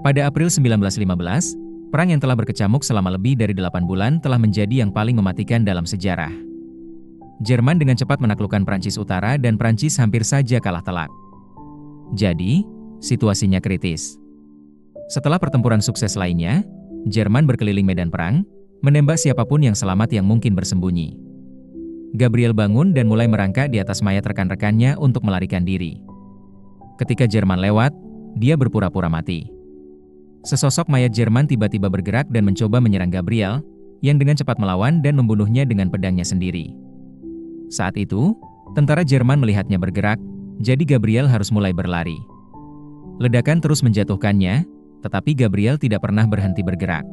Pada April 1915, perang yang telah berkecamuk selama lebih dari 8 bulan telah menjadi yang paling mematikan dalam sejarah. Jerman dengan cepat menaklukkan Prancis Utara dan Prancis hampir saja kalah telak. Jadi, situasinya kritis. Setelah pertempuran sukses lainnya, Jerman berkeliling medan perang, menembak siapapun yang selamat yang mungkin bersembunyi. Gabriel bangun dan mulai merangkak di atas mayat rekan-rekannya untuk melarikan diri. Ketika Jerman lewat, dia berpura-pura mati. Sesosok mayat Jerman tiba-tiba bergerak dan mencoba menyerang Gabriel, yang dengan cepat melawan dan membunuhnya dengan pedangnya sendiri. Saat itu, tentara Jerman melihatnya bergerak, jadi Gabriel harus mulai berlari. Ledakan terus menjatuhkannya, tetapi Gabriel tidak pernah berhenti bergerak.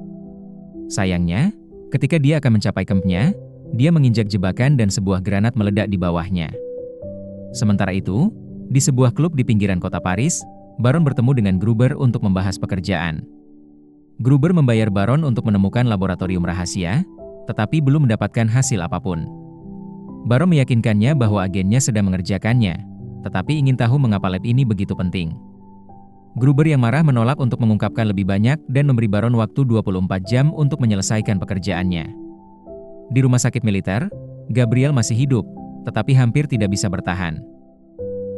Sayangnya, ketika dia akan mencapai kampnya, dia menginjak jebakan dan sebuah granat meledak di bawahnya. Sementara itu, di sebuah klub di pinggiran kota Paris, Baron bertemu dengan Gruber untuk membahas pekerjaan. Gruber membayar Baron untuk menemukan laboratorium rahasia, tetapi belum mendapatkan hasil apapun. Baron meyakinkannya bahwa agennya sedang mengerjakannya, tetapi ingin tahu mengapa lab ini begitu penting. Gruber yang marah menolak untuk mengungkapkan lebih banyak dan memberi Baron waktu 24 jam untuk menyelesaikan pekerjaannya. Di rumah sakit militer, Gabriel masih hidup, tetapi hampir tidak bisa bertahan.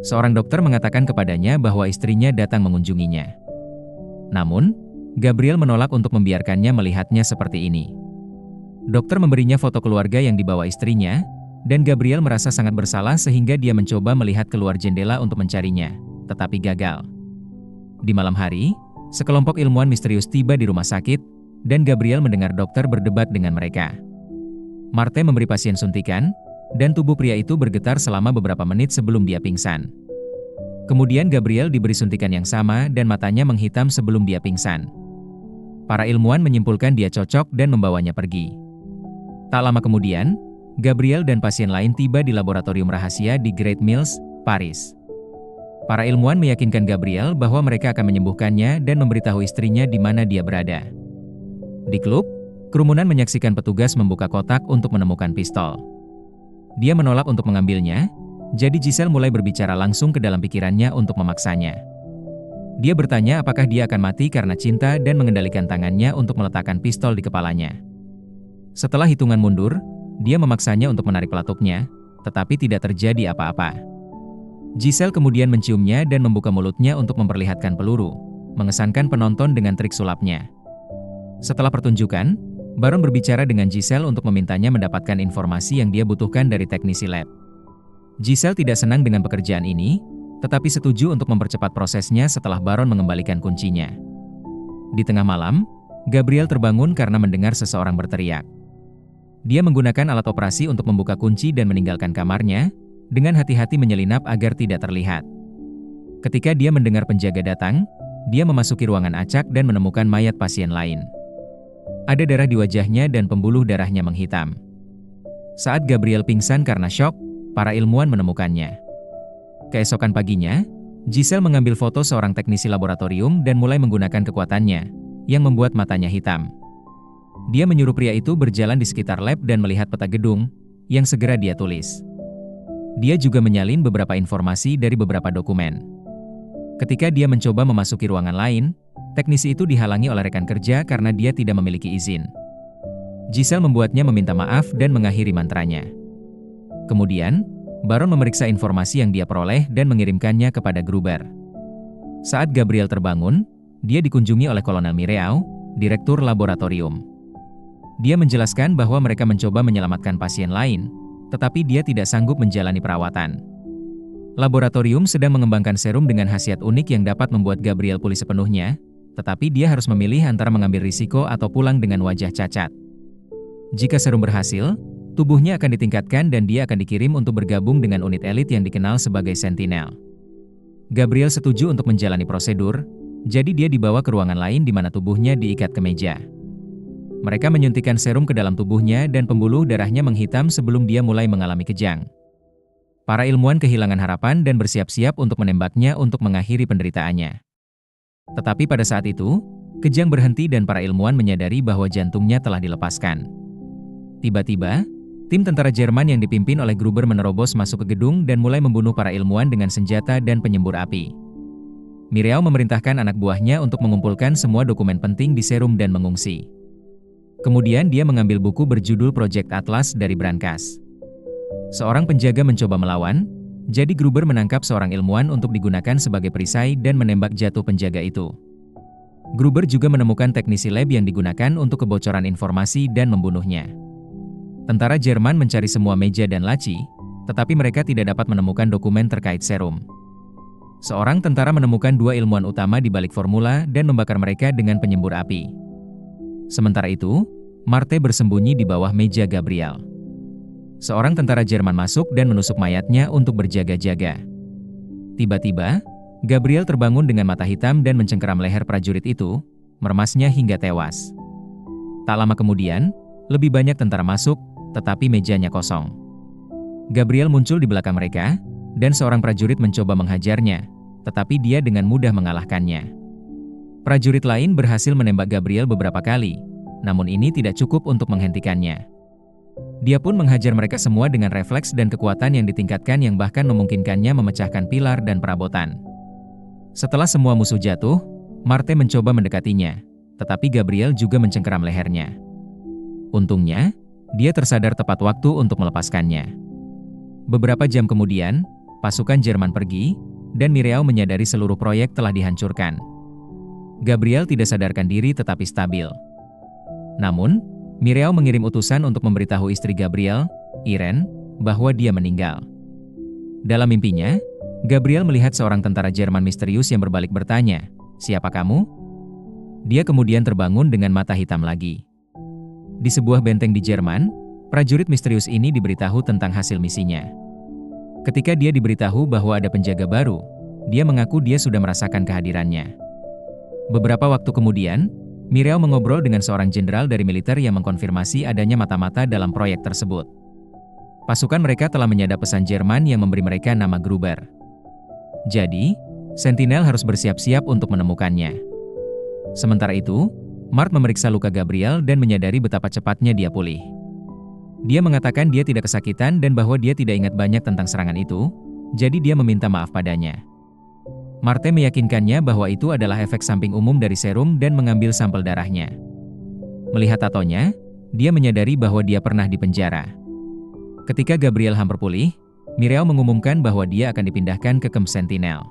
Seorang dokter mengatakan kepadanya bahwa istrinya datang mengunjunginya. Namun, Gabriel menolak untuk membiarkannya melihatnya seperti ini. Dokter memberinya foto keluarga yang dibawa istrinya, dan Gabriel merasa sangat bersalah sehingga dia mencoba melihat keluar jendela untuk mencarinya, tetapi gagal. Di malam hari, sekelompok ilmuwan misterius tiba di rumah sakit, dan Gabriel mendengar dokter berdebat dengan mereka. Marthe memberi pasien suntikan, dan tubuh pria itu bergetar selama beberapa menit sebelum dia pingsan. Kemudian Gabriel diberi suntikan yang sama dan matanya menghitam sebelum dia pingsan. Para ilmuwan menyimpulkan dia cocok dan membawanya pergi. Tak lama kemudian, Gabriel dan pasien lain tiba di laboratorium rahasia di Great Mills, Paris. Para ilmuwan meyakinkan Gabriel bahwa mereka akan menyembuhkannya dan memberitahu istrinya di mana dia berada. Di klub, kerumunan menyaksikan petugas membuka kotak untuk menemukan pistol. Dia menolak untuk mengambilnya, jadi Giselle mulai berbicara langsung ke dalam pikirannya untuk memaksanya. Dia bertanya apakah dia akan mati karena cinta dan mengendalikan tangannya untuk meletakkan pistol di kepalanya. Setelah hitungan mundur, dia memaksanya untuk menarik pelapuknya, tetapi tidak terjadi apa-apa. Giselle kemudian menciumnya dan membuka mulutnya untuk memperlihatkan peluru, mengesankan penonton dengan trik sulapnya. Setelah pertunjukan, Baron berbicara dengan Giselle untuk memintanya mendapatkan informasi yang dia butuhkan dari teknisi lab. Giselle tidak senang dengan pekerjaan ini, tetapi setuju untuk mempercepat prosesnya setelah Baron mengembalikan kuncinya. Di tengah malam, Gabriel terbangun karena mendengar seseorang berteriak. Dia menggunakan alat operasi untuk membuka kunci dan meninggalkan kamarnya, dengan hati-hati menyelinap agar tidak terlihat. Ketika dia mendengar penjaga datang, dia memasuki ruangan acak dan menemukan mayat pasien lain. Ada darah di wajahnya dan pembuluh darahnya menghitam. Saat Gabriel pingsan karena syok, para ilmuwan menemukannya. Keesokan paginya, Giselle mengambil foto seorang teknisi laboratorium dan mulai menggunakan kekuatannya, yang membuat matanya hitam. Dia menyuruh pria itu berjalan di sekitar lab dan melihat peta gedung, yang segera dia tulis. Dia juga menyalin beberapa informasi dari beberapa dokumen. Ketika dia mencoba memasuki ruangan lain, teknisi itu dihalangi oleh rekan kerja karena dia tidak memiliki izin. Giselle membuatnya meminta maaf dan mengakhiri mantranya. Kemudian, Baron memeriksa informasi yang dia peroleh dan mengirimkannya kepada Gruber. Saat Gabriel terbangun, dia dikunjungi oleh Kolonel Mireau, direktur laboratorium. Dia menjelaskan bahwa mereka mencoba menyelamatkan pasien lain, tetapi dia tidak sanggup menjalani perawatan. Laboratorium sedang mengembangkan serum dengan khasiat unik yang dapat membuat Gabriel pulih sepenuhnya, tetapi dia harus memilih antara mengambil risiko atau pulang dengan wajah cacat. Jika serum berhasil, tubuhnya akan ditingkatkan dan dia akan dikirim untuk bergabung dengan unit elit yang dikenal sebagai Sentinel. Gabriel setuju untuk menjalani prosedur, jadi dia dibawa ke ruangan lain di mana tubuhnya diikat ke meja. Mereka menyuntikkan serum ke dalam tubuhnya dan pembuluh darahnya menghitam sebelum dia mulai mengalami kejang. Para ilmuwan kehilangan harapan dan bersiap-siap untuk menembaknya untuk mengakhiri penderitaannya. Tetapi pada saat itu, kejang berhenti dan para ilmuwan menyadari bahwa jantungnya telah dilepaskan. Tiba-tiba, tim tentara Jerman yang dipimpin oleh Gruber menerobos masuk ke gedung dan mulai membunuh para ilmuwan dengan senjata dan penyembur api. Mireau memerintahkan anak buahnya untuk mengumpulkan semua dokumen penting di serum dan mengungsi. Kemudian dia mengambil buku berjudul Project Atlas dari brankas. Seorang penjaga mencoba melawan, jadi Gruber menangkap seorang ilmuwan untuk digunakan sebagai perisai dan menembak jatuh penjaga itu. Gruber juga menemukan teknisi lab yang digunakan untuk kebocoran informasi dan membunuhnya. Tentara Jerman mencari semua meja dan laci, tetapi mereka tidak dapat menemukan dokumen terkait serum. Seorang tentara menemukan dua ilmuwan utama di balik formula dan membakar mereka dengan penyembur api. Sementara itu, Marthe bersembunyi di bawah meja Gabriel. Seorang tentara Jerman masuk dan menusuk mayatnya untuk berjaga-jaga. Tiba-tiba, Gabriel terbangun dengan mata hitam dan mencengkeram leher prajurit itu, meremasnya hingga tewas. Tak lama kemudian, lebih banyak tentara masuk, tetapi mejanya kosong. Gabriel muncul di belakang mereka, dan seorang prajurit mencoba menghajarnya, tetapi dia dengan mudah mengalahkannya. Prajurit lain berhasil menembak Gabriel beberapa kali, namun ini tidak cukup untuk menghentikannya. Dia pun menghajar mereka semua dengan refleks dan kekuatan yang ditingkatkan yang bahkan memungkinkannya memecahkan pilar dan perabotan. Setelah semua musuh jatuh, Marthe mencoba mendekatinya, tetapi Gabriel juga mencengkeram lehernya. Untungnya, dia tersadar tepat waktu untuk melepaskannya. Beberapa jam kemudian, pasukan Jerman pergi, dan Mireau menyadari seluruh proyek telah dihancurkan. Gabriel tidak sadarkan diri tetapi stabil. Namun, Mireau mengirim utusan untuk memberitahu istri Gabriel, Irene, bahwa dia meninggal. Dalam mimpinya, Gabriel melihat seorang tentara Jerman misterius yang berbalik bertanya, "Siapa kamu?" Dia kemudian terbangun dengan mata hitam lagi. Di sebuah benteng di Jerman, prajurit misterius ini diberitahu tentang hasil misinya. Ketika dia diberitahu bahwa ada penjaga baru, dia mengaku dia sudah merasakan kehadirannya. Beberapa waktu kemudian, Mireau mengobrol dengan seorang jenderal dari militer yang mengkonfirmasi adanya mata-mata dalam proyek tersebut. Pasukan mereka telah menyadap pesan Jerman yang memberi mereka nama Gruber. Jadi, Sentinel harus bersiap-siap untuk menemukannya. Sementara itu, Marthe memeriksa luka Gabriel dan menyadari betapa cepatnya dia pulih. Dia mengatakan dia tidak kesakitan dan bahwa dia tidak ingat banyak tentang serangan itu, jadi dia meminta maaf padanya. Marthe meyakinkannya bahwa itu adalah efek samping umum dari serum dan mengambil sampel darahnya. Melihat tatonya, dia menyadari bahwa dia pernah dipenjara. Ketika Gabriel hampir pulih, Mireau mengumumkan bahwa dia akan dipindahkan ke kamp Sentinel.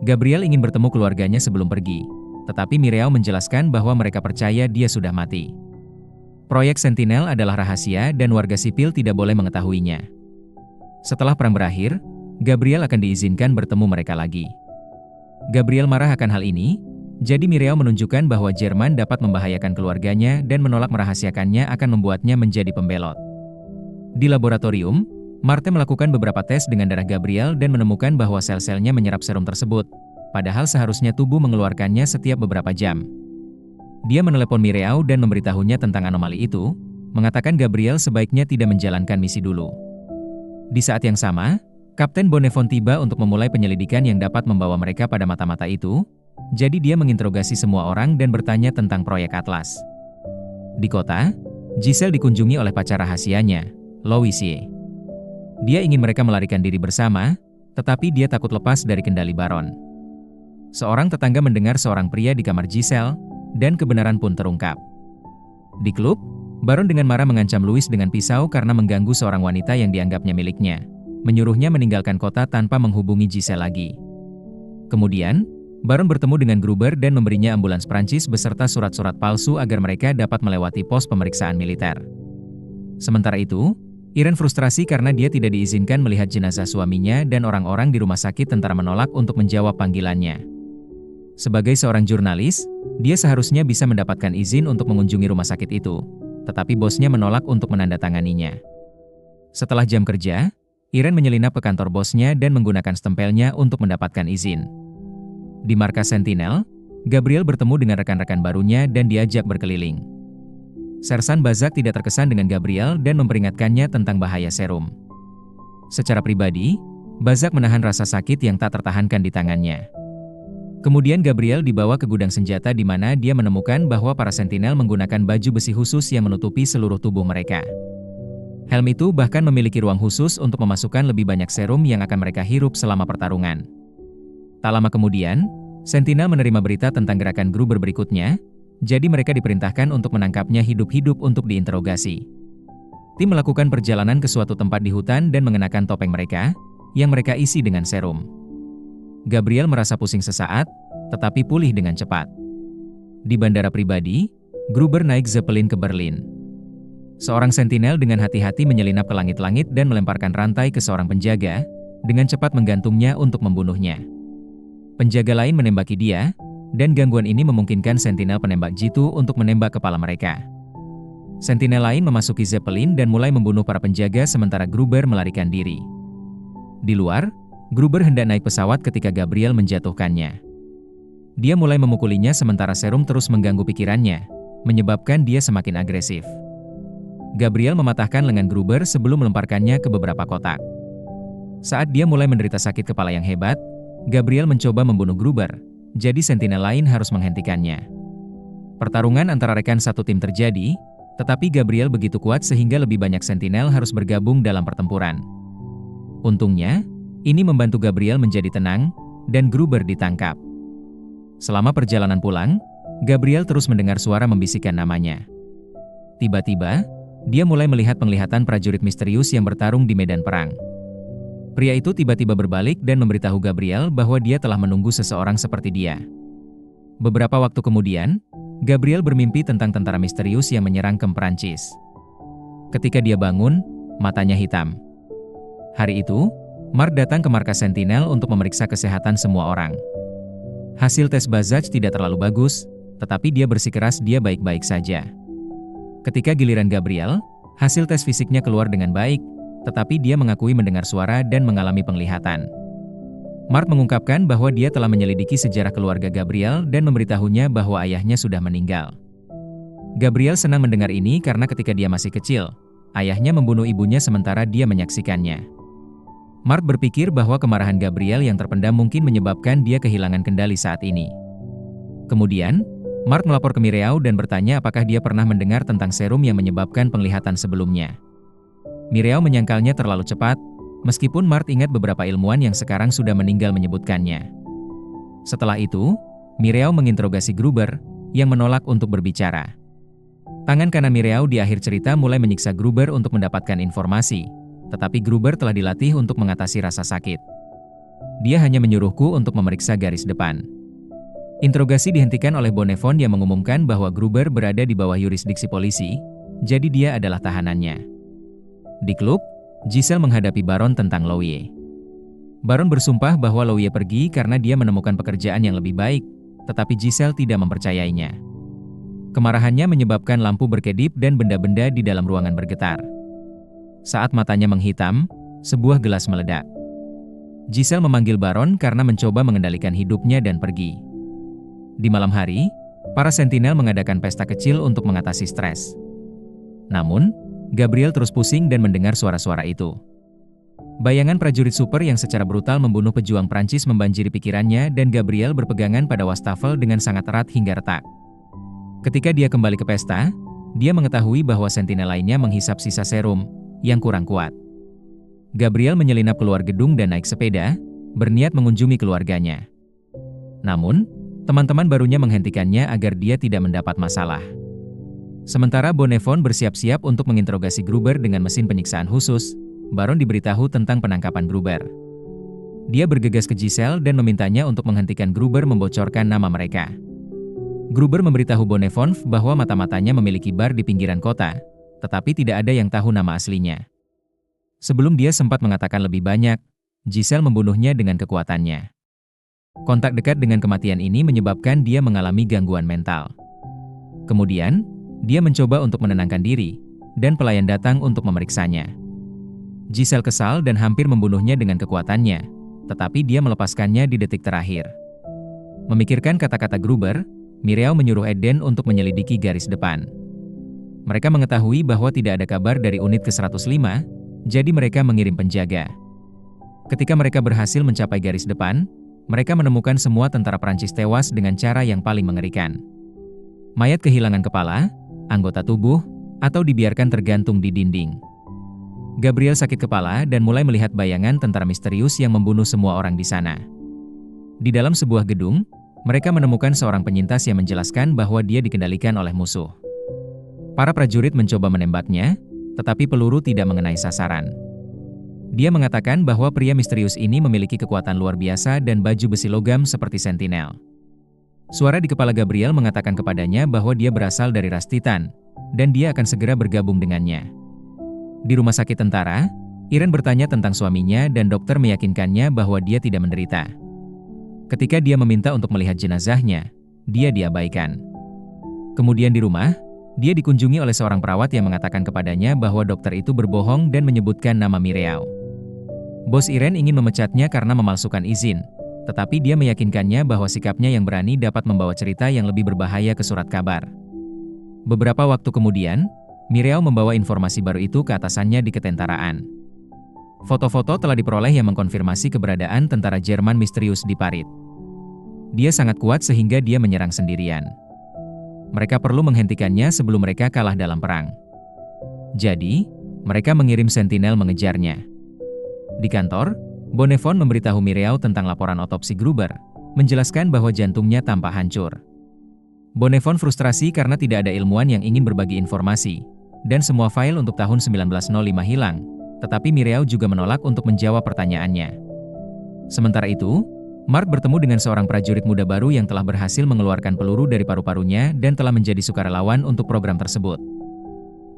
Gabriel ingin bertemu keluarganya sebelum pergi, tetapi Mireau menjelaskan bahwa mereka percaya dia sudah mati. Proyek Sentinel adalah rahasia dan warga sipil tidak boleh mengetahuinya. Setelah perang berakhir, Gabriel akan diizinkan bertemu mereka lagi. Gabriel marah akan hal ini, jadi Mireau menunjukkan bahwa Jerman dapat membahayakan keluarganya dan menolak merahasiakannya akan membuatnya menjadi pembelot. Di laboratorium, Marthe melakukan beberapa tes dengan darah Gabriel dan menemukan bahwa sel-selnya menyerap serum tersebut, padahal seharusnya tubuh mengeluarkannya setiap beberapa jam. Dia menelepon Mireau dan memberitahunya tentang anomali itu, mengatakan Gabriel sebaiknya tidak menjalankan misi dulu. Di saat yang sama, Kapten Bonnefond tiba untuk memulai penyelidikan yang dapat membawa mereka pada mata-mata itu, jadi dia menginterogasi semua orang dan bertanya tentang proyek Atlas. Di kota, Giselle dikunjungi oleh pacar rahasianya, Louisier. Dia ingin mereka melarikan diri bersama, tetapi dia takut lepas dari kendali Baron. Seorang tetangga mendengar seorang pria di kamar Giselle, dan kebenaran pun terungkap. Di klub, Baron dengan marah mengancam Louis dengan pisau karena mengganggu seorang wanita yang dianggapnya miliknya, menyuruhnya meninggalkan kota tanpa menghubungi Giselle lagi. Kemudian, Baron bertemu dengan Gruber dan memberinya ambulans Prancis beserta surat-surat palsu agar mereka dapat melewati pos pemeriksaan militer. Sementara itu, Irene frustrasi karena dia tidak diizinkan melihat jenazah suaminya dan orang-orang di rumah sakit tentara menolak untuk menjawab panggilannya. Sebagai seorang jurnalis, dia seharusnya bisa mendapatkan izin untuk mengunjungi rumah sakit itu, tetapi bosnya menolak untuk menandatanganinya. Setelah jam kerja, Irene menyelinap ke kantor bosnya dan menggunakan stempelnya untuk mendapatkan izin. Di markas Sentinel, Gabriel bertemu dengan rekan-rekan barunya dan diajak berkeliling. Sersan Bazak tidak terkesan dengan Gabriel dan memperingatkannya tentang bahaya serum. Secara pribadi, Bazak menahan rasa sakit yang tak tertahankan di tangannya. Kemudian Gabriel dibawa ke gudang senjata di mana dia menemukan bahwa para Sentinel menggunakan baju besi khusus yang menutupi seluruh tubuh mereka. Helm itu bahkan memiliki ruang khusus untuk memasukkan lebih banyak serum yang akan mereka hirup selama pertarungan. Tak lama kemudian, Sentinel menerima berita tentang gerakan Gruber berikutnya, jadi mereka diperintahkan untuk menangkapnya hidup-hidup untuk diinterogasi. Tim melakukan perjalanan ke suatu tempat di hutan dan mengenakan topeng mereka, yang mereka isi dengan serum. Gabriel merasa pusing sesaat, tetapi pulih dengan cepat. Di bandara pribadi, Gruber naik Zeppelin ke Berlin. Seorang sentinel dengan hati-hati menyelinap ke langit-langit dan melemparkan rantai ke seorang penjaga, dengan cepat menggantungnya untuk membunuhnya. Penjaga lain menembaki dia, dan gangguan ini memungkinkan sentinel penembak jitu untuk menembak kepala mereka. Sentinel lain memasuki Zeppelin dan mulai membunuh para penjaga sementara Gruber melarikan diri. Di luar, Gruber hendak naik pesawat ketika Gabriel menjatuhkannya. Dia mulai memukulinya sementara serum terus mengganggu pikirannya, menyebabkan dia semakin agresif. Gabriel mematahkan lengan Gruber sebelum melemparkannya ke beberapa kotak. Saat dia mulai menderita sakit kepala yang hebat, Gabriel mencoba membunuh Gruber, jadi sentinel lain harus menghentikannya. Pertarungan antara rekan satu tim terjadi, tetapi Gabriel begitu kuat sehingga lebih banyak sentinel harus bergabung dalam pertempuran. Untungnya, ini membantu Gabriel menjadi tenang, dan Gruber ditangkap. Selama perjalanan pulang, Gabriel terus mendengar suara membisikkan namanya. Tiba-tiba, dia mulai melihat penglihatan prajurit misterius yang bertarung di medan perang. Pria itu tiba-tiba berbalik dan memberitahu Gabriel bahwa dia telah menunggu seseorang seperti dia. Beberapa waktu kemudian, Gabriel bermimpi tentang tentara misterius yang menyerang ke Prancis. Ketika dia bangun, matanya hitam. Hari itu, Mark datang ke markas Sentinel untuk memeriksa kesehatan semua orang. Hasil tes Bazaj tidak terlalu bagus, tetapi dia bersikeras dia baik-baik saja. Ketika giliran Gabriel, hasil tes fisiknya keluar dengan baik, tetapi dia mengakui mendengar suara dan mengalami penglihatan. Mark mengungkapkan bahwa dia telah menyelidiki sejarah keluarga Gabriel dan memberitahunya bahwa ayahnya sudah meninggal. Gabriel senang mendengar ini karena ketika dia masih kecil, ayahnya membunuh ibunya sementara dia menyaksikannya. Mark berpikir bahwa kemarahan Gabriel yang terpendam mungkin menyebabkan dia kehilangan kendali saat ini. Kemudian, Mark melapor ke Mireau dan bertanya apakah dia pernah mendengar tentang serum yang menyebabkan penglihatan sebelumnya. Mireau menyangkalnya terlalu cepat, meskipun Mark ingat beberapa ilmuwan yang sekarang sudah meninggal menyebutkannya. Setelah itu, Mireau menginterogasi Gruber, yang menolak untuk berbicara. Tangan kanan Mireau di akhir cerita mulai menyiksa Gruber untuk mendapatkan informasi, tetapi Gruber telah dilatih untuk mengatasi rasa sakit. Dia hanya menyuruhku untuk memeriksa garis depan. Interogasi dihentikan oleh Bonnefond yang mengumumkan bahwa Gruber berada di bawah yurisdiksi polisi, jadi dia adalah tahanannya. Di klub, Giselle menghadapi Baron tentang Louis. Baron bersumpah bahwa Louis pergi karena dia menemukan pekerjaan yang lebih baik, tetapi Giselle tidak mempercayainya. Kemarahannya menyebabkan lampu berkedip dan benda-benda di dalam ruangan bergetar. Saat matanya menghitam, sebuah gelas meledak. Giselle memanggil Baron karena mencoba mengendalikan hidupnya dan pergi. Di malam hari, para sentinel mengadakan pesta kecil untuk mengatasi stres. Namun, Gabriel terus pusing dan mendengar suara-suara itu. Bayangan prajurit super yang secara brutal membunuh pejuang Prancis membanjiri pikirannya dan Gabriel berpegangan pada wastafel dengan sangat erat hingga retak. Ketika dia kembali ke pesta, dia mengetahui bahwa sentinel lainnya menghisap sisa serum yang kurang kuat. Gabriel menyelinap keluar gedung dan naik sepeda, berniat mengunjungi keluarganya. Namun, teman-teman barunya menghentikannya agar dia tidak mendapat masalah. Sementara Bonnefond bersiap-siap untuk menginterogasi Gruber dengan mesin penyiksaan khusus, Baron diberitahu tentang penangkapan Gruber. Dia bergegas ke Giselle dan memintanya untuk menghentikan Gruber membocorkan nama mereka. Gruber memberitahu Bonnefond bahwa mata-matanya memiliki bar di pinggiran kota, tetapi tidak ada yang tahu nama aslinya. Sebelum dia sempat mengatakan lebih banyak, Giselle membunuhnya dengan kekuatannya. Kontak dekat dengan kematian ini menyebabkan dia mengalami gangguan mental. Kemudian, dia mencoba untuk menenangkan diri, dan pelayan datang untuk memeriksanya. Giselle kesal dan hampir membunuhnya dengan kekuatannya, tetapi dia melepaskannya di detik terakhir. Memikirkan kata-kata Gruber, Mireau menyuruh Eden untuk menyelidiki garis depan. Mereka mengetahui bahwa tidak ada kabar dari unit ke-105, jadi mereka mengirim penjaga. Ketika mereka berhasil mencapai garis depan, mereka menemukan semua tentara Prancis tewas dengan cara yang paling mengerikan. Mayat kehilangan kepala, anggota tubuh, atau dibiarkan tergantung di dinding. Gabriel sakit kepala dan mulai melihat bayangan tentara misterius yang membunuh semua orang di sana. Di dalam sebuah gedung, mereka menemukan seorang penyintas yang menjelaskan bahwa dia dikendalikan oleh musuh. Para prajurit mencoba menembaknya, tetapi peluru tidak mengenai sasaran. Dia mengatakan bahwa pria misterius ini memiliki kekuatan luar biasa dan baju besi logam seperti sentinel. Suara di kepala Gabriel mengatakan kepadanya bahwa dia berasal dari ras Titan, dan dia akan segera bergabung dengannya. Di rumah sakit tentara, Irene bertanya tentang suaminya dan dokter meyakinkannya bahwa dia tidak menderita. Ketika dia meminta untuk melihat jenazahnya, dia diabaikan. Kemudian di rumah, dia dikunjungi oleh seorang perawat yang mengatakan kepadanya bahwa dokter itu berbohong dan menyebutkan nama Mireau. Bos Irene ingin memecatnya karena memalsukan izin, tetapi dia meyakinkannya bahwa sikapnya yang berani dapat membawa cerita yang lebih berbahaya ke surat kabar. Beberapa waktu kemudian, Mireau membawa informasi baru itu ke atasannya di ketentaraan. Foto-foto telah diperoleh yang mengkonfirmasi keberadaan tentara Jerman misterius di parit. Dia sangat kuat sehingga dia menyerang sendirian. Mereka perlu menghentikannya sebelum mereka kalah dalam perang. Jadi, mereka mengirim sentinel mengejarnya. Di kantor, Bonnefon memberitahu Mireau tentang laporan otopsi Gruber, menjelaskan bahwa jantungnya tampak hancur. Bonnefon frustrasi karena tidak ada ilmuwan yang ingin berbagi informasi, dan semua file untuk tahun 1905 hilang, tetapi Mireau juga menolak untuk menjawab pertanyaannya. Sementara itu, Mark bertemu dengan seorang prajurit muda baru yang telah berhasil mengeluarkan peluru dari paru-parunya dan telah menjadi sukarelawan untuk program tersebut.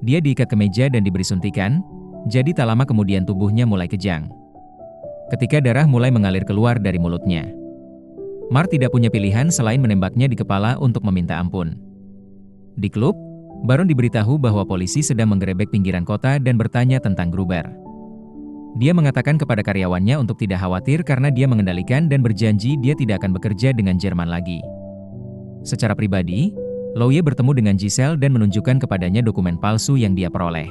Dia diikat ke meja dan diberi suntikan, jadi tak lama kemudian tubuhnya mulai kejang. Ketika darah mulai mengalir keluar dari mulutnya, Mark tidak punya pilihan selain menembaknya di kepala untuk meminta ampun. Di klub, Baron diberitahu bahwa polisi sedang menggerebek pinggiran kota dan bertanya tentang Gruber. Dia mengatakan kepada karyawannya untuk tidak khawatir karena dia mengendalikan dan berjanji dia tidak akan bekerja dengan Jerman lagi. Secara pribadi, Louie bertemu dengan Giselle dan menunjukkan kepadanya dokumen palsu yang dia peroleh.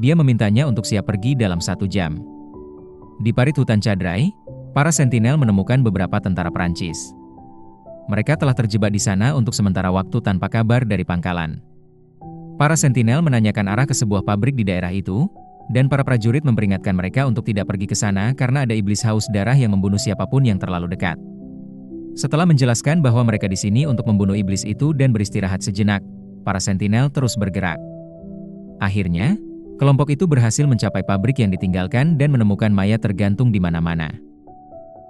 Dia memintanya untuk siap pergi dalam 1 jam. Di parit hutan Cadrai, para sentinel menemukan beberapa tentara Prancis. Mereka telah terjebak di sana untuk sementara waktu tanpa kabar dari pangkalan. Para sentinel menanyakan arah ke sebuah pabrik di daerah itu, dan para prajurit memperingatkan mereka untuk tidak pergi ke sana karena ada iblis haus darah yang membunuh siapapun yang terlalu dekat. Setelah menjelaskan bahwa mereka di sini untuk membunuh iblis itu dan beristirahat sejenak, para sentinel terus bergerak. Akhirnya, kelompok itu berhasil mencapai pabrik yang ditinggalkan dan menemukan mayat tergantung di mana-mana.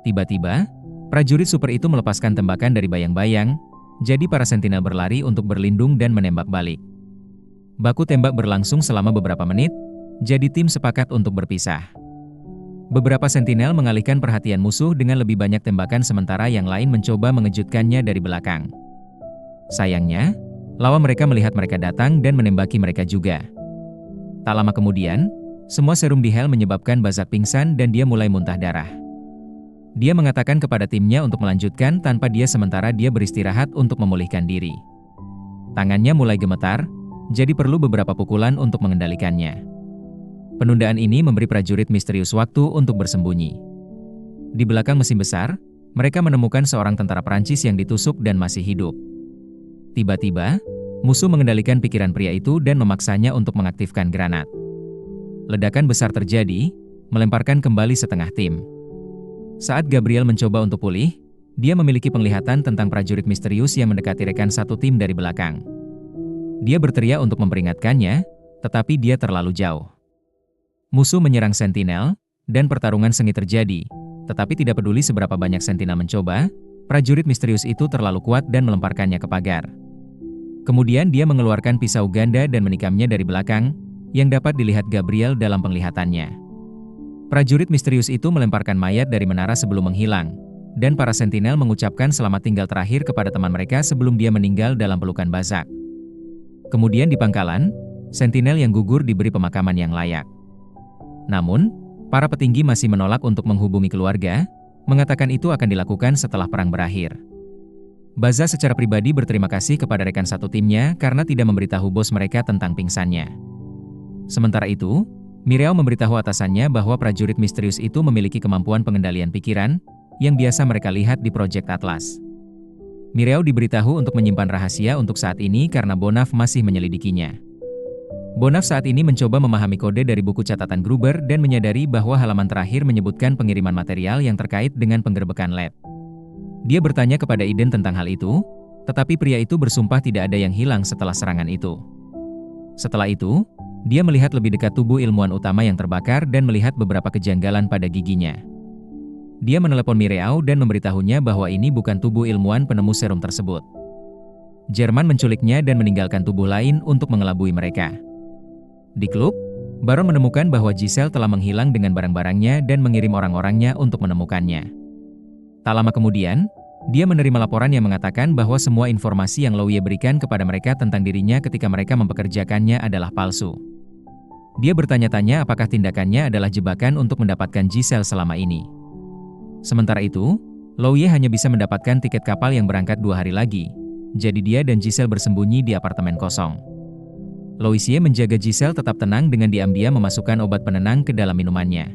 Tiba-tiba, prajurit super itu melepaskan tembakan dari bayang-bayang, jadi para sentinel berlari untuk berlindung dan menembak balik. Baku tembak berlangsung selama beberapa menit, jadi tim sepakat untuk berpisah. Beberapa sentinel mengalihkan perhatian musuh dengan lebih banyak tembakan sementara yang lain mencoba mengejutkannya dari belakang. Sayangnya, lawan mereka melihat mereka datang dan menembaki mereka juga. Tak lama kemudian, semua serum di Hell menyebabkan Bazak pingsan dan dia mulai muntah darah. Dia mengatakan kepada timnya untuk melanjutkan tanpa dia sementara dia beristirahat untuk memulihkan diri. Tangannya mulai gemetar, jadi perlu beberapa pukulan untuk mengendalikannya. Penundaan ini memberi prajurit misterius waktu untuk bersembunyi. Di belakang mesin besar, mereka menemukan seorang tentara Prancis yang ditusuk dan masih hidup. Tiba-tiba, musuh mengendalikan pikiran pria itu dan memaksanya untuk mengaktifkan granat. Ledakan besar terjadi, melemparkan kembali setengah tim. Saat Gabriel mencoba untuk pulih, dia memiliki penglihatan tentang prajurit misterius yang mendekati rekan satu tim dari belakang. Dia berteriak untuk memperingatkannya, tetapi dia terlalu jauh. Musuh menyerang sentinel, dan pertarungan sengit terjadi, tetapi tidak peduli seberapa banyak sentinel mencoba, prajurit misterius itu terlalu kuat dan melemparkannya ke pagar. Kemudian dia mengeluarkan pisau ganda dan menikamnya dari belakang, yang dapat dilihat Gabriel dalam penglihatannya. Prajurit misterius itu melemparkan mayat dari menara sebelum menghilang, dan para sentinel mengucapkan selamat tinggal terakhir kepada teman mereka sebelum dia meninggal dalam pelukan Bazak. Kemudian di pangkalan, sentinel yang gugur diberi pemakaman yang layak. Namun, para petinggi masih menolak untuk menghubungi keluarga, mengatakan itu akan dilakukan setelah perang berakhir. Baza secara pribadi berterima kasih kepada rekan satu timnya karena tidak memberitahu bos mereka tentang pingsannya. Sementara itu, Mireau memberitahu atasannya bahwa prajurit misterius itu memiliki kemampuan pengendalian pikiran, yang biasa mereka lihat di Project Atlas. Mireau diberitahu untuk menyimpan rahasia untuk saat ini karena Bonaf masih menyelidikinya. Bonaf saat ini mencoba memahami kode dari buku catatan Gruber dan menyadari bahwa halaman terakhir menyebutkan pengiriman material yang terkait dengan penggerbekan lab. Dia bertanya kepada Eden tentang hal itu, tetapi pria itu bersumpah tidak ada yang hilang setelah serangan itu. Setelah itu, dia melihat lebih dekat tubuh ilmuwan utama yang terbakar dan melihat beberapa kejanggalan pada giginya. Dia menelepon Mireau dan memberitahunya bahwa ini bukan tubuh ilmuwan penemu serum tersebut. Jerman menculiknya dan meninggalkan tubuh lain untuk mengelabui mereka. Di klub, Baron menemukan bahwa Giselle telah menghilang dengan barang-barangnya dan mengirim orang-orangnya untuk menemukannya. Tak lama kemudian, dia menerima laporan yang mengatakan bahwa semua informasi yang Louie berikan kepada mereka tentang dirinya ketika mereka mempekerjakannya adalah palsu. Dia bertanya-tanya apakah tindakannya adalah jebakan untuk mendapatkan Giselle selama ini. Sementara itu, Louie hanya bisa mendapatkan tiket kapal yang berangkat 2 hari lagi, jadi dia dan Giselle bersembunyi di apartemen kosong. Louisie menjaga Giselle tetap tenang dengan diam-diam memasukkan obat penenang ke dalam minumannya.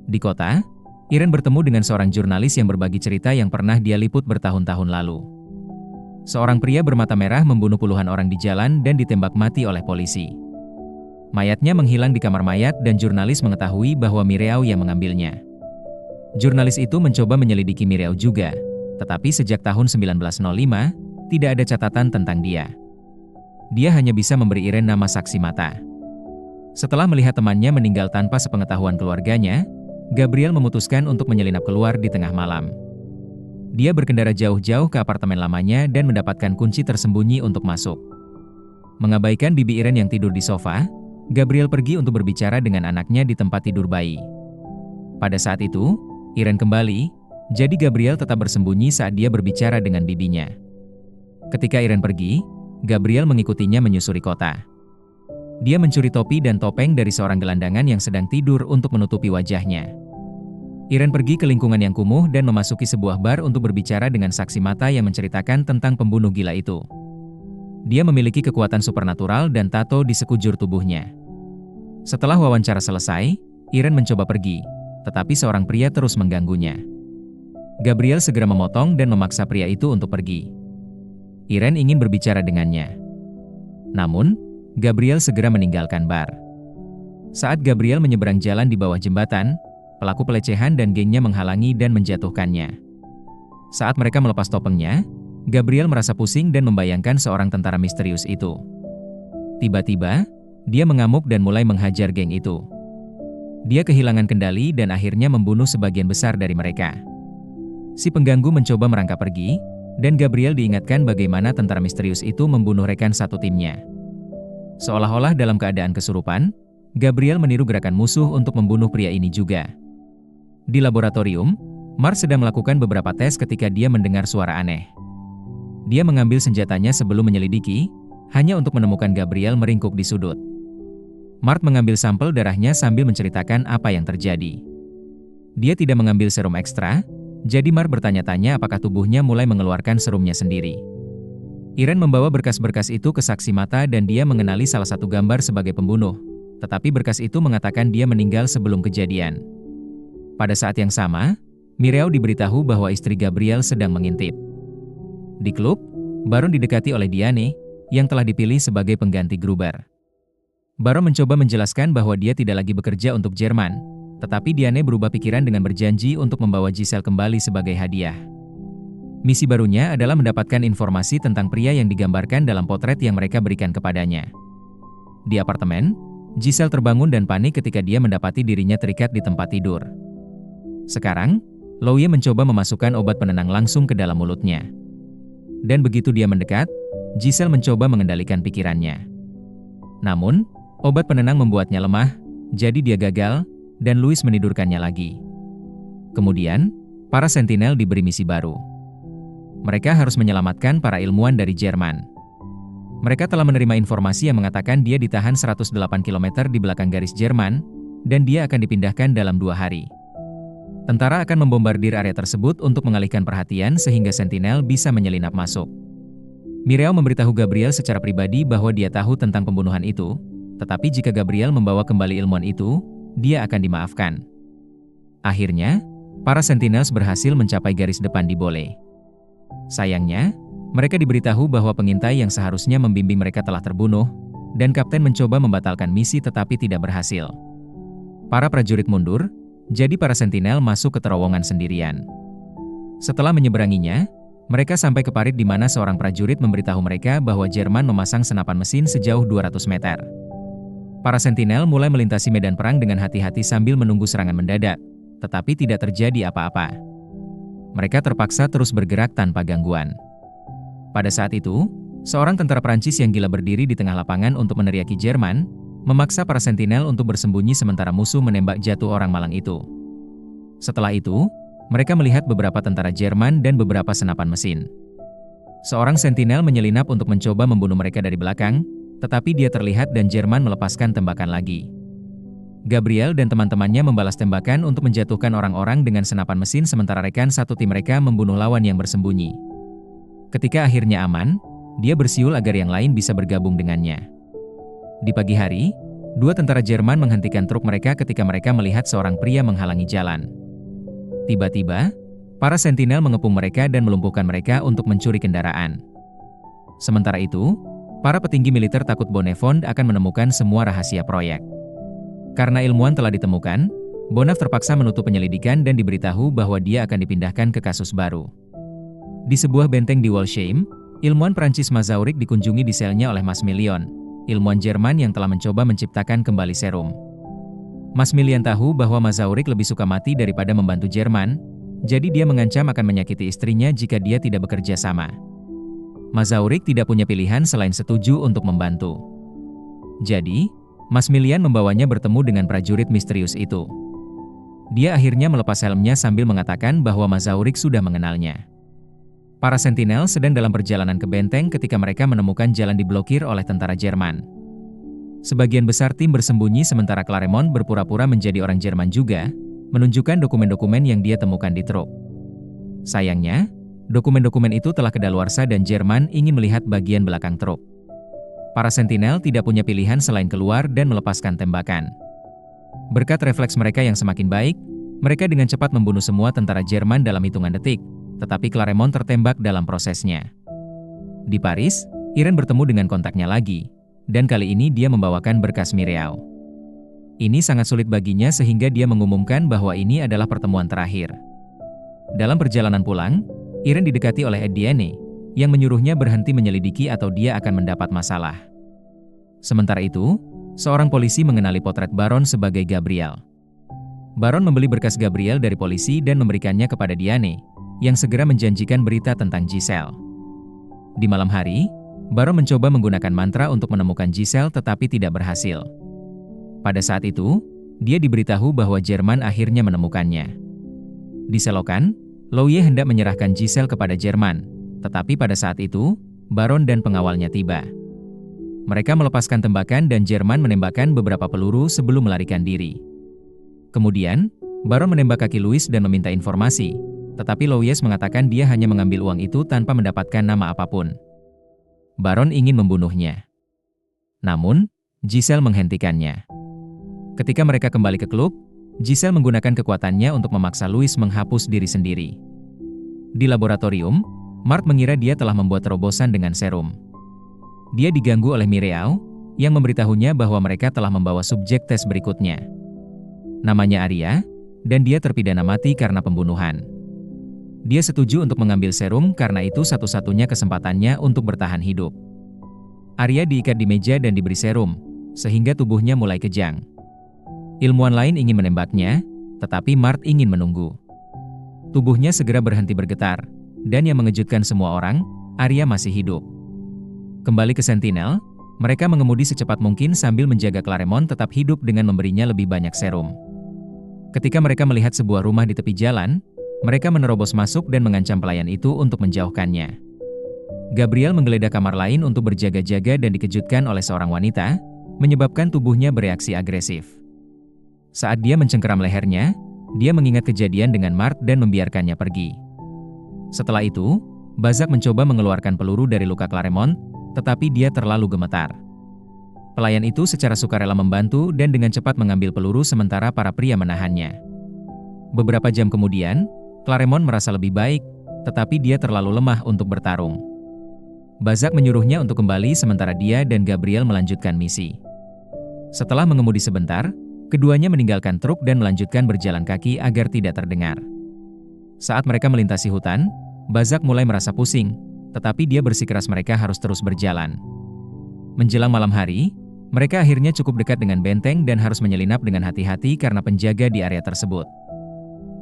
Di kota, Irene bertemu dengan seorang jurnalis yang berbagi cerita yang pernah dia liput bertahun-tahun lalu. Seorang pria bermata merah membunuh puluhan orang di jalan dan ditembak mati oleh polisi. Mayatnya menghilang di kamar mayat dan jurnalis mengetahui bahwa Mireau yang mengambilnya. Jurnalis itu mencoba menyelidiki Mireau juga, tetapi sejak tahun 1905, tidak ada catatan tentang dia. Dia hanya bisa memberi Irene nama saksi mata. Setelah melihat temannya meninggal tanpa sepengetahuan keluarganya, Gabriel memutuskan untuk menyelinap keluar di tengah malam. Dia berkendara jauh-jauh ke apartemen lamanya dan mendapatkan kunci tersembunyi untuk masuk. Mengabaikan bibi Irene yang tidur di sofa, Gabriel pergi untuk berbicara dengan anaknya di tempat tidur bayi. Pada saat itu, Irene kembali, jadi Gabriel tetap bersembunyi saat dia berbicara dengan bibinya. Ketika Irene pergi, Gabriel mengikutinya menyusuri kota. Dia mencuri topi dan topeng dari seorang gelandangan yang sedang tidur untuk menutupi wajahnya. Irene pergi ke lingkungan yang kumuh dan memasuki sebuah bar untuk berbicara dengan saksi mata yang menceritakan tentang pembunuh gila itu. Dia memiliki kekuatan supernatural dan tato di sekujur tubuhnya. Setelah wawancara selesai, Irene mencoba pergi, tetapi seorang pria terus mengganggunya. Gabriel segera memotong dan memaksa pria itu untuk pergi. Irene ingin berbicara dengannya. Namun, Gabriel segera meninggalkan bar. Saat Gabriel menyeberang jalan di bawah jembatan, pelaku pelecehan dan gengnya menghalangi dan menjatuhkannya. Saat mereka melepas topengnya, Gabriel merasa pusing dan membayangkan seorang tentara misterius itu. Tiba-tiba, dia mengamuk dan mulai menghajar geng itu. Dia kehilangan kendali dan akhirnya membunuh sebagian besar dari mereka. Si pengganggu mencoba merangkap pergi, dan Gabriel diingatkan bagaimana tentara misterius itu membunuh rekan satu timnya. Seolah-olah dalam keadaan kesurupan, Gabriel meniru gerakan musuh untuk membunuh pria ini juga. Di laboratorium, Mark sedang melakukan beberapa tes ketika dia mendengar suara aneh. Dia mengambil senjatanya sebelum menyelidiki, hanya untuk menemukan Gabriel meringkuk di sudut. Mark mengambil sampel darahnya sambil menceritakan apa yang terjadi. Dia tidak mengambil serum ekstra, jadi Mark bertanya-tanya apakah tubuhnya mulai mengeluarkan serumnya sendiri. Irene membawa berkas-berkas itu ke saksi mata dan dia mengenali salah satu gambar sebagai pembunuh, tetapi berkas itu mengatakan dia meninggal sebelum kejadian. Pada saat yang sama, Mireau diberitahu bahwa istri Gabriel sedang mengintip. Di klub, Baron didekati oleh Diane, yang telah dipilih sebagai pengganti Gruber. Baron mencoba menjelaskan bahwa dia tidak lagi bekerja untuk Jerman, tetapi Diane berubah pikiran dengan berjanji untuk membawa Giselle kembali sebagai hadiah. Misi barunya adalah mendapatkan informasi tentang pria yang digambarkan dalam potret yang mereka berikan kepadanya. Di apartemen, Giselle terbangun dan panik ketika dia mendapati dirinya terikat di tempat tidur. Sekarang, Louie mencoba memasukkan obat penenang langsung ke dalam mulutnya. Dan begitu dia mendekat, Giselle mencoba mengendalikan pikirannya. Namun, obat penenang membuatnya lemah, jadi dia gagal, dan Louis menidurkannya lagi. Kemudian, para sentinel diberi misi baru. Mereka harus menyelamatkan para ilmuwan dari Jerman. Mereka telah menerima informasi yang mengatakan dia ditahan 108 km di belakang garis Jerman, dan dia akan dipindahkan dalam 2 hari. Tentara akan membombardir area tersebut untuk mengalihkan perhatian sehingga sentinel bisa menyelinap masuk. Mireau memberitahu Gabriel secara pribadi bahwa dia tahu tentang pembunuhan itu, tetapi jika Gabriel membawa kembali ilmuwan itu, dia akan dimaafkan. Akhirnya, para sentinels berhasil mencapai garis depan di Bole. Sayangnya, mereka diberitahu bahwa pengintai yang seharusnya membimbing mereka telah terbunuh, dan kapten mencoba membatalkan misi tetapi tidak berhasil. Para prajurit mundur, jadi para sentinel masuk ke terowongan sendirian. Setelah menyeberanginya, mereka sampai ke parit di mana seorang prajurit memberitahu mereka bahwa Jerman memasang senapan mesin sejauh 200 meter. Para sentinel mulai melintasi medan perang dengan hati-hati sambil menunggu serangan mendadak, tetapi tidak terjadi apa-apa. Mereka terpaksa terus bergerak tanpa gangguan. Pada saat itu, seorang tentara Prancis yang gila berdiri di tengah lapangan untuk meneriaki Jerman, memaksa para sentinel untuk bersembunyi sementara musuh menembak jatuh orang malang itu. Setelah itu, mereka melihat beberapa tentara Jerman dan beberapa senapan mesin. Seorang sentinel menyelinap untuk mencoba membunuh mereka dari belakang, tetapi dia terlihat dan Jerman melepaskan tembakan lagi. Gabriel dan teman-temannya membalas tembakan untuk menjatuhkan orang-orang dengan senapan mesin sementara rekan satu tim mereka membunuh lawan yang bersembunyi. Ketika akhirnya aman, dia bersiul agar yang lain bisa bergabung dengannya. Di pagi hari, dua tentara Jerman menghentikan truk mereka ketika mereka melihat seorang pria menghalangi jalan. Tiba-tiba, para sentinel mengepung mereka dan melumpuhkan mereka untuk mencuri kendaraan. Sementara itu, para petinggi militer takut Bonnefond akan menemukan semua rahasia proyek. Karena ilmuwan telah ditemukan, Bonaf terpaksa menutup penyelidikan dan diberitahu bahwa dia akan dipindahkan ke kasus baru. Di sebuah benteng di Walsheim, ilmuwan Prancis Mazauric dikunjungi di selnya oleh Maximilian, ilmuwan Jerman yang telah mencoba menciptakan kembali serum. Maximilian tahu bahwa Mazauric lebih suka mati daripada membantu Jerman, jadi dia mengancam akan menyakiti istrinya jika dia tidak bekerja sama. Mazauric tidak punya pilihan selain setuju untuk membantu. Jadi, Maximilian membawanya bertemu dengan prajurit misterius itu. Dia akhirnya melepas helmnya sambil mengatakan bahwa Mazauric sudah mengenalnya. Para sentinel sedang dalam perjalanan ke benteng ketika mereka menemukan jalan diblokir oleh tentara Jerman. Sebagian besar tim bersembunyi sementara Claremont berpura-pura menjadi orang Jerman juga, menunjukkan dokumen-dokumen yang dia temukan di truk. Sayangnya, dokumen-dokumen itu telah kedaluarsa dan Jerman ingin melihat bagian belakang truk. Para sentinel tidak punya pilihan selain keluar dan melepaskan tembakan. Berkat refleks mereka yang semakin baik, mereka dengan cepat membunuh semua tentara Jerman dalam hitungan detik, tetapi Claremont tertembak dalam prosesnya. Di Paris, Irene bertemu dengan kontaknya lagi, dan kali ini dia membawakan berkas Mireau. Ini sangat sulit baginya sehingga dia mengumumkan bahwa ini adalah pertemuan terakhir. Dalam perjalanan pulang, Irene didekati oleh Etienne, yang menyuruhnya berhenti menyelidiki atau dia akan mendapat masalah. Sementara itu, seorang polisi mengenali potret Baron sebagai Gabriel. Baron membeli berkas Gabriel dari polisi dan memberikannya kepada Diane, yang segera menjanjikan berita tentang Giselle. Di malam hari, Baron mencoba menggunakan mantra untuk menemukan Giselle tetapi tidak berhasil. Pada saat itu, dia diberitahu bahwa Jerman akhirnya menemukannya. Di selokan, Louis hendak menyerahkan Giselle kepada Jerman, tetapi pada saat itu, Baron dan pengawalnya tiba. Mereka melepaskan tembakan dan Jerman menembakkan beberapa peluru sebelum melarikan diri. Kemudian, Baron menembak kaki Louis dan meminta informasi, tetapi Louis mengatakan dia hanya mengambil uang itu tanpa mendapatkan nama apapun. Baron ingin membunuhnya. Namun, Giselle menghentikannya. Ketika mereka kembali ke klub, Giselle menggunakan kekuatannya untuk memaksa Louis menghapus diri sendiri. Di laboratorium, Mart mengira dia telah membuat terobosan dengan serum. Dia diganggu oleh Mireau, yang memberitahunya bahwa mereka telah membawa subjek tes berikutnya. Namanya Arya, dan dia terpidana mati karena pembunuhan. Dia setuju untuk mengambil serum karena itu satu-satunya kesempatannya untuk bertahan hidup. Arya diikat di meja dan diberi serum, sehingga tubuhnya mulai kejang. Ilmuwan lain ingin menembaknya, tetapi Mart ingin menunggu. Tubuhnya segera berhenti bergetar, dan yang mengejutkan semua orang, Arya masih hidup. Kembali ke Sentinel, mereka mengemudi secepat mungkin sambil menjaga Claremont tetap hidup dengan memberinya lebih banyak serum. Ketika mereka melihat sebuah rumah di tepi jalan, mereka menerobos masuk dan mengancam pelayan itu untuk menjauhkannya. Gabriel menggeledah kamar lain untuk berjaga-jaga dan dikejutkan oleh seorang wanita, menyebabkan tubuhnya bereaksi agresif. Saat dia mencengkeram lehernya, dia mengingat kejadian dengan Mart dan membiarkannya pergi. Setelah itu, Bazak mencoba mengeluarkan peluru dari luka Claremont, tetapi dia terlalu gemetar. Pelayan itu secara sukarela membantu dan dengan cepat mengambil peluru sementara para pria menahannya. Beberapa jam kemudian, Claremont merasa lebih baik, tetapi dia terlalu lemah untuk bertarung. Bazak menyuruhnya untuk kembali sementara dia dan Gabriel melanjutkan misi. Setelah mengemudi sebentar, keduanya meninggalkan truk dan melanjutkan berjalan kaki agar tidak terdengar. Saat mereka melintasi hutan, Bazak mulai merasa pusing, tetapi dia bersikeras mereka harus terus berjalan. Menjelang malam hari, mereka akhirnya cukup dekat dengan benteng dan harus menyelinap dengan hati-hati karena penjaga di area tersebut.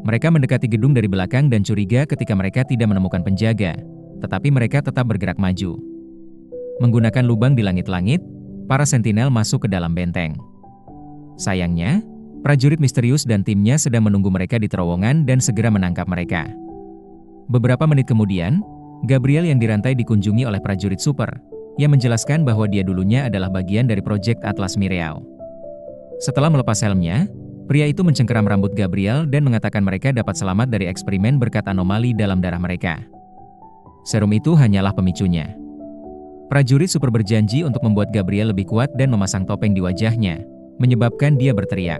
Mereka mendekati gedung dari belakang dan curiga ketika mereka tidak menemukan penjaga, tetapi mereka tetap bergerak maju. Menggunakan lubang di langit-langit, para sentinel masuk ke dalam benteng. Sayangnya, prajurit misterius dan timnya sedang menunggu mereka di terowongan dan segera menangkap mereka. Beberapa menit kemudian, Gabriel yang dirantai dikunjungi oleh prajurit super, yang menjelaskan bahwa dia dulunya adalah bagian dari proyek Atlas Mireau. Setelah melepas helmnya, pria itu mencengkeram rambut Gabriel dan mengatakan mereka dapat selamat dari eksperimen berkat anomali dalam darah mereka. Serum itu hanyalah pemicunya. Prajurit super berjanji untuk membuat Gabriel lebih kuat dan memasang topeng di wajahnya, menyebabkan dia berteriak.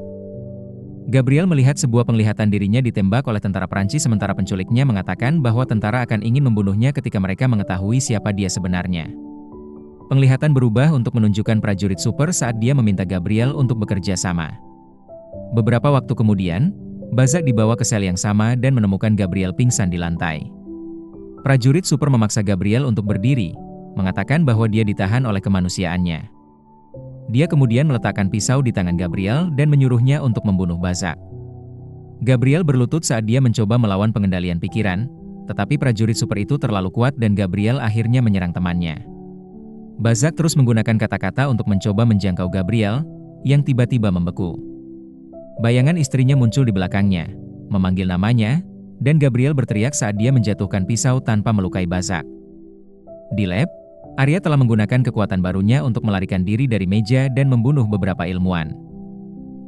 Gabriel melihat sebuah penglihatan dirinya ditembak oleh tentara Prancis sementara penculiknya mengatakan bahwa tentara akan ingin membunuhnya ketika mereka mengetahui siapa dia sebenarnya. Penglihatan berubah untuk menunjukkan prajurit super saat dia meminta Gabriel untuk bekerja sama. Beberapa waktu kemudian, Bazak dibawa ke sel yang sama dan menemukan Gabriel pingsan di lantai. Prajurit super memaksa Gabriel untuk berdiri, mengatakan bahwa dia ditahan oleh kemanusiaannya. Dia kemudian meletakkan pisau di tangan Gabriel dan menyuruhnya untuk membunuh Bazak. Gabriel berlutut saat dia mencoba melawan pengendalian pikiran, tetapi prajurit super itu terlalu kuat dan Gabriel akhirnya menyerang temannya. Bazak terus menggunakan kata-kata untuk mencoba menjangkau Gabriel, yang tiba-tiba membeku. Bayangan istrinya muncul di belakangnya, memanggil namanya, dan Gabriel berteriak saat dia menjatuhkan pisau tanpa melukai Bazak. Di lab, Arya telah menggunakan kekuatan barunya untuk melarikan diri dari meja dan membunuh beberapa ilmuwan.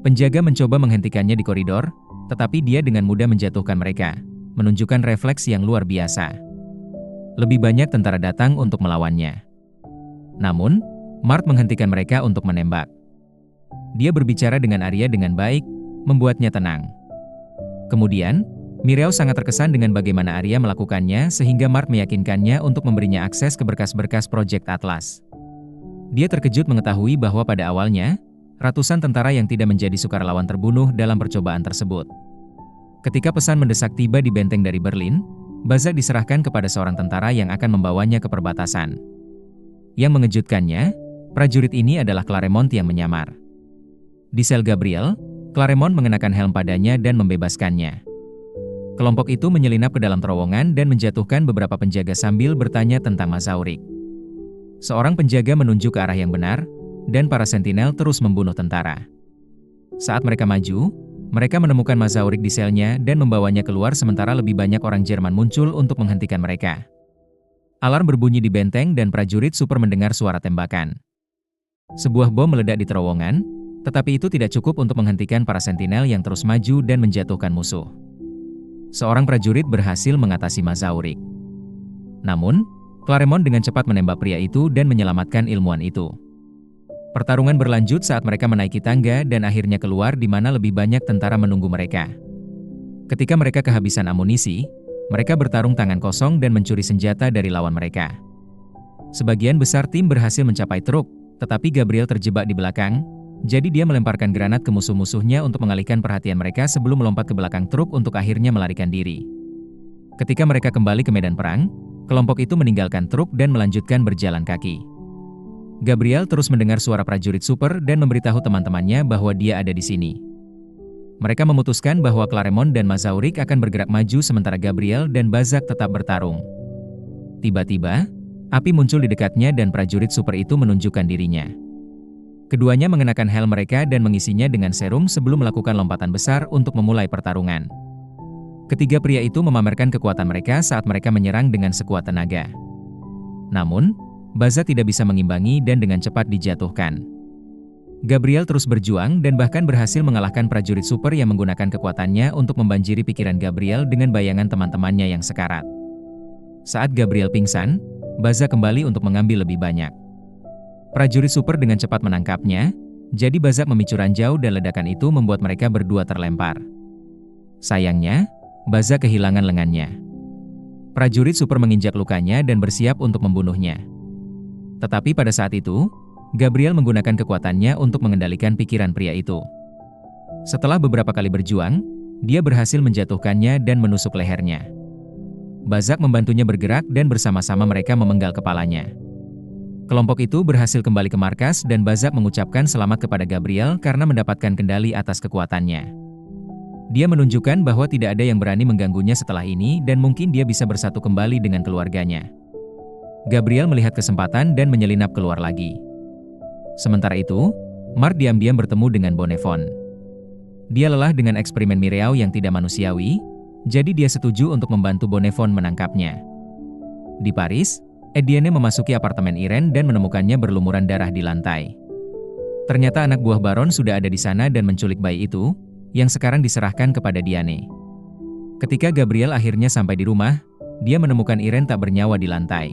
Penjaga mencoba menghentikannya di koridor, tetapi dia dengan mudah menjatuhkan mereka, menunjukkan refleks yang luar biasa. Lebih banyak tentara datang untuk melawannya. Namun, Mart menghentikan mereka untuk menembak. Dia berbicara dengan Arya dengan baik, membuatnya tenang. Kemudian, Mireau sangat terkesan dengan bagaimana Arya melakukannya sehingga Mart meyakinkannya untuk memberinya akses ke berkas-berkas proyek Atlas. Dia terkejut mengetahui bahwa pada awalnya, ratusan tentara yang tidak menjadi sukarelawan terbunuh dalam percobaan tersebut. Ketika pesan mendesak tiba di benteng dari Berlin, Bazak diserahkan kepada seorang tentara yang akan membawanya ke perbatasan. Yang mengejutkannya, prajurit ini adalah Claremont yang menyamar. Di sel Gabriel, Claremont mengenakan helm padanya dan membebaskannya. Kelompok itu menyelinap ke dalam terowongan dan menjatuhkan beberapa penjaga sambil bertanya tentang Mazaurik. Seorang penjaga menunjuk ke arah yang benar, dan para sentinel terus membunuh tentara. Saat mereka maju, mereka menemukan Mazaurik di selnya dan membawanya keluar sementara lebih banyak orang Jerman muncul untuk menghentikan mereka. Alarm berbunyi di benteng dan prajurit super mendengar suara tembakan. Sebuah bom meledak di terowongan, tetapi itu tidak cukup untuk menghentikan para sentinel yang terus maju dan menjatuhkan musuh. Seorang prajurit berhasil mengatasi Mazaurik. Namun, Claremont dengan cepat menembak pria itu dan menyelamatkan ilmuwan itu. Pertarungan berlanjut saat mereka menaiki tangga dan akhirnya keluar di mana lebih banyak tentara menunggu mereka. Ketika mereka kehabisan amunisi, mereka bertarung tangan kosong dan mencuri senjata dari lawan mereka. Sebagian besar tim berhasil mencapai truk, tetapi Gabriel terjebak di belakang. Jadi dia melemparkan granat ke musuh-musuhnya untuk mengalihkan perhatian mereka sebelum melompat ke belakang truk untuk akhirnya melarikan diri. Ketika mereka kembali ke medan perang, kelompok itu meninggalkan truk dan melanjutkan berjalan kaki. Gabriel terus mendengar suara prajurit super dan memberitahu teman-temannya bahwa dia ada di sini. Mereka memutuskan bahwa Claremont dan Mazaurik akan bergerak maju sementara Gabriel dan Bazak tetap bertarung. Tiba-tiba, api muncul di dekatnya dan prajurit super itu menunjukkan dirinya. Keduanya mengenakan helm mereka dan mengisinya dengan serum sebelum melakukan lompatan besar untuk memulai pertarungan. Ketiga pria itu memamerkan kekuatan mereka saat mereka menyerang dengan sekuat tenaga. Namun, Bazak tidak bisa mengimbangi dan dengan cepat dijatuhkan. Gabriel terus berjuang dan bahkan berhasil mengalahkan prajurit super yang menggunakan kekuatannya untuk membanjiri pikiran Gabriel dengan bayangan teman-temannya yang sekarat. Saat Gabriel pingsan, Bazak kembali untuk mengambil lebih banyak. Prajurit super dengan cepat menangkapnya, jadi Bazak memicu ranjau dan ledakan itu membuat mereka berdua terlempar. Sayangnya, Bazak kehilangan lengannya. Prajurit super menginjak lukanya dan bersiap untuk membunuhnya. Tetapi pada saat itu, Gabriel menggunakan kekuatannya untuk mengendalikan pikiran pria itu. Setelah beberapa kali berjuang, Dia berhasil menjatuhkannya dan menusuk lehernya. Bazak membantunya bergerak dan bersama-sama mereka memenggal kepalanya. Kelompok itu berhasil kembali ke markas dan Bazak mengucapkan selamat kepada Gabriel karena mendapatkan kendali atas kekuatannya. Dia menunjukkan bahwa tidak ada yang berani mengganggunya setelah ini dan mungkin dia bisa bersatu kembali dengan keluarganya. Gabriel melihat kesempatan dan menyelinap keluar lagi. Sementara itu, Mark diam-diam bertemu dengan Bonnefon. Dia lelah dengan eksperimen Mireau yang tidak manusiawi, jadi dia setuju untuk membantu Bonnefon menangkapnya. Di Paris, Etienne memasuki apartemen Irene dan menemukannya berlumuran darah di lantai. Ternyata anak buah Baron sudah ada di sana dan menculik bayi itu, yang sekarang diserahkan kepada Diane. Ketika Gabriel akhirnya sampai di rumah, dia menemukan Irene tak bernyawa di lantai.